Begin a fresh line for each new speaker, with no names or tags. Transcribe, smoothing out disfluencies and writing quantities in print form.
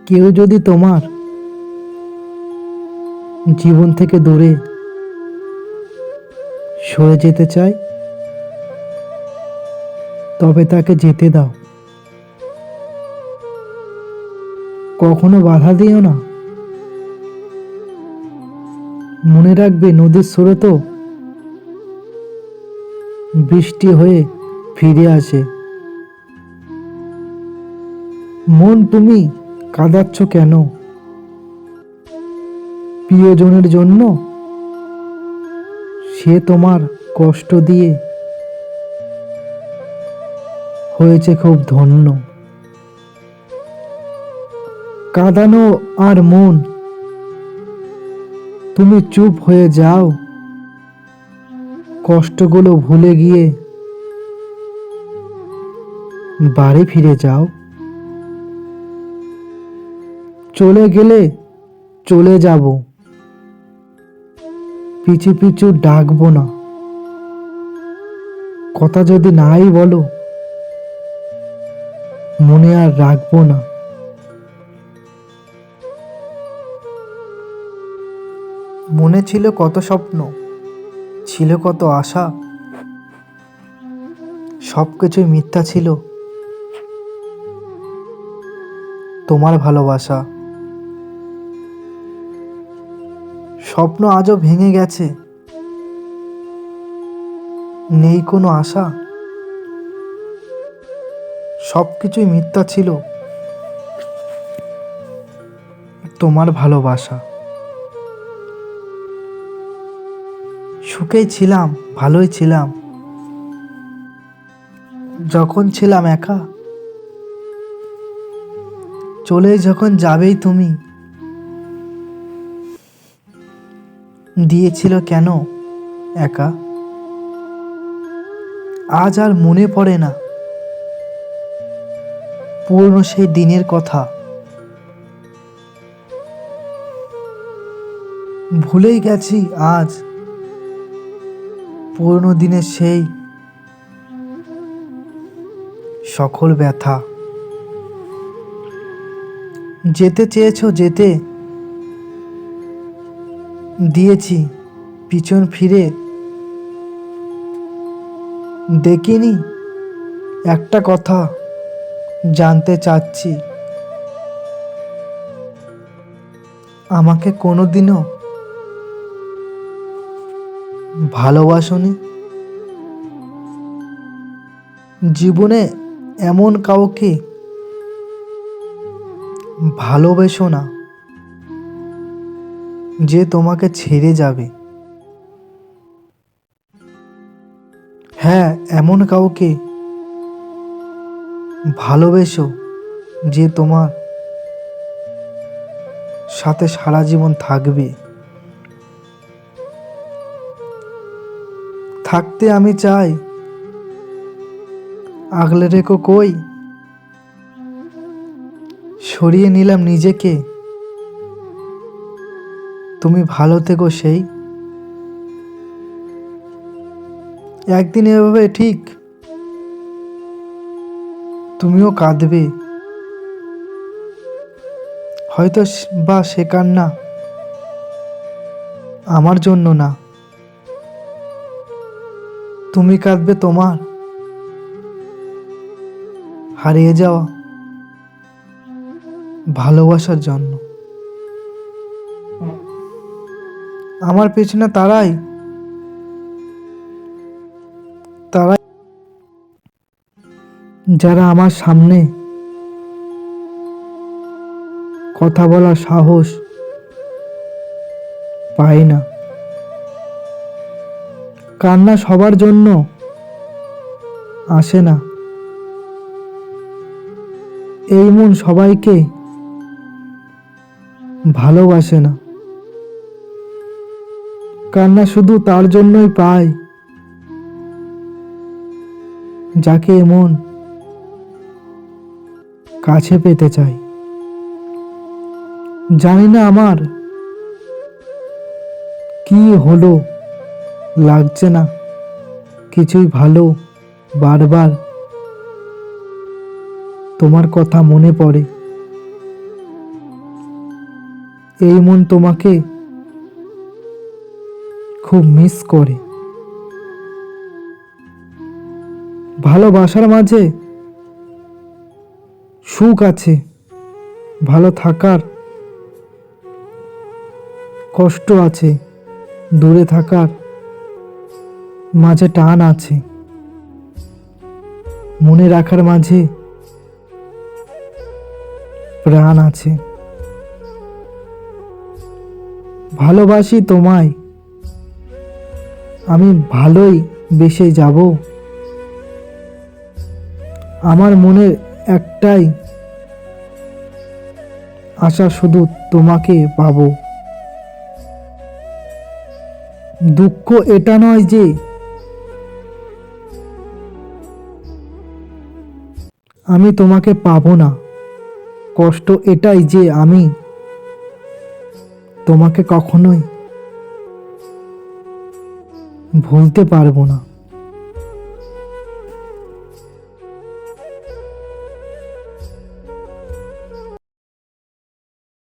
কেউ যদি তোমার জীবন থেকে দূরে সরে যেতে চায়, তবে তাকে যেতে দাও। কখনো বাধা দিও না। মনে রাখবে, নদীর স্রোতও বৃষ্টি হয়ে ফিরে আসে। মন, তুমি কাঁদাচ্ছ কেন? প্রিয়জনের জন্য? সে তোমার কষ্ট দিয়ে হয়েছে খুব ধন্য। কাঁদানো আর মন, তুমি চুপ হয়ে যাও। কষ্টগুলো ভুলে গিয়ে বাড়ি ফিরে যাও। চলে গেলে চলে যাব, পিছু পিছু ডাকবো না। কথা যদি নাই বলো, মনে আর রাখবো না। মনে ছিল কত স্বপ্ন, ছিল কত আশা, সবকিছুই মিথ্যা ছিল তোমার ভালোবাসা। স্বপ্ন আজও ভেঙে গেছে, নেই কোনো আশা। সবকিছুই মিথ্যা ছিল তোমার ভালোবাসা। সুখেই ছিলাম, ভালোই ছিলাম, যখন ছিলাম একা। চলে যখন যাবেই তুমি, দিয়েছিল কেন একা? আজ আর মনে পড়ে না পুরনো সেই দিনের কথা। ভুলেই গেছি আজ পুরনো দিনের সেই সকল ব্যথা। যেতে চেয়েছো যেতে দিয়েছি, পিছন ফিরে দেখিনি। একটা কথা জানতে চাচ্ছি, আমাকে কোনোদিনও ভালোবাসোনি? জীবনে এমন কাউকে ভালোবেসো না যে তোমাকে ছেড়ে যাবে। হ্যাঁ, এমন কাউকে ভালোবেসো যে তোমার সাথে সারা জীবন থাকবে। থাকতে আমি চাই, আগলে রেখো কই। সরিয়ে নিলাম নিজেকে, তুমি ভালো থেকো সেই। একদিন এভাবে ঠিক তুমিও কাঁদবে, হয়তো বা সে কান্না আমার জন্য না। তুমি কাঁদবে তোমার হারিয়ে যাওয়া ভালোবাসার জন্য। আমার পেছনে তারাই তারাই যারা আমার সামনে কথা বলার সাহস পায় না। কান্না সবার জন্য আসে না, এই মন সবাইকে ভালোবাসে না। কান্না শুধু তার জন্যই পায় যাকে এমন কাছে পেতে চায়। জানি না আমার কি হলো, লাগছে না কিছুই ভালো। বারবার তোমার কথা মনে পড়ে। এই মন তোমাকে খুব মিস করে। ভালোবাসার মাঝে সুখ আছে, ভালো থাকার কষ্ট আছে, দূরে থাকার মাঝে টান আছে, মনে রাখার মাঝে প্রাণ আছে। ভালোবাসি তোমায়, আমি ভালোই বেসে যাব। আমার মনে একটাই আশা, শুধু তোমাকে পাবো। দুঃখ এটা নয় যে আমি তোমাকে পাবো না, কষ্ট এটাই যে আমি তোমাকে কখনোই ভুলতে পারবো না।